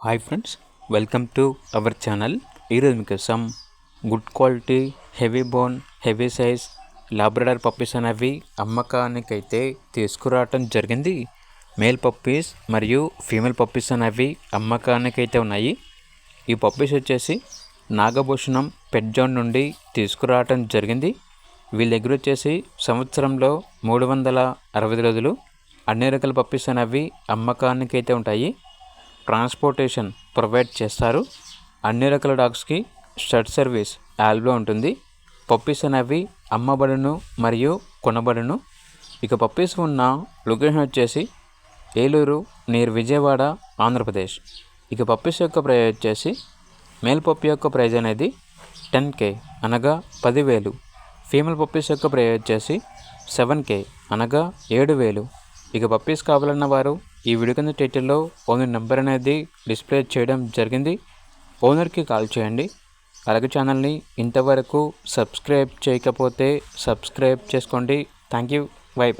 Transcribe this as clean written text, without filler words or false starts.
Hi friends, welcome to our channel. ఈరోజు మీకోసం good quality heavy bone heavy size Labrador puppies అనేవి అమ్మకానికైతే తీసుకురావటం జరిగింది. మేల్ పప్పీస్ మరియు ఫీమేల్ పప్పీస్ అనేవి అమ్మకానికైతే ఉన్నాయి. ఈ పప్పీస్ వచ్చేసి నాగభూషణం పెట్ జోన్ నుండి తీసుకురావటం జరిగింది. వీళ్ళ దగ్గర వచ్చేసి సంవత్సరంలో 360 రోజులు అన్ని రకాల పప్పీస్ అనేవి అమ్మకానికైతే ఉంటాయి. ట్రాన్స్పోర్టేషన్ ప్రొవైడ్ చేస్తారు. అన్ని రకాల డాగ్స్కి షెడ్ సర్వీస్ యాల్బ్లో ఉంటుంది. పప్పీస్ అనేవి అమ్మబడును మరియు కొనబడును. ఇక పప్పీస్ ఉన్న లొకేషన్ వచ్చేసి ఏలూరు నియర్ విజయవాడ, ఆంధ్రప్రదేశ్. ఇక పప్పీస్ యొక్క ప్రైస్ వచ్చేసి మేల్ పప్పీ యొక్క ప్రైజ్ అనేది 10K అనగా 10,000. ఫీమేల్ పప్పీస్ యొక్క ప్రైస్ వచ్చేసి 7K అనగా 7,000. ఇక పప్పీస్ కావాలన్న వారు ఈ వీడియో కింద టైటిల్లో ఓనర్ నెంబర్ అనేది డిస్ప్లే చేయడం జరిగింది. ఓనర్కి కాల్ చేయండి. అలాగే ఛానల్ని ఇంతవరకు సబ్స్క్రైబ్ చేయకపోతే సబ్స్క్రైబ్ చేసుకోండి. Thank you. బై.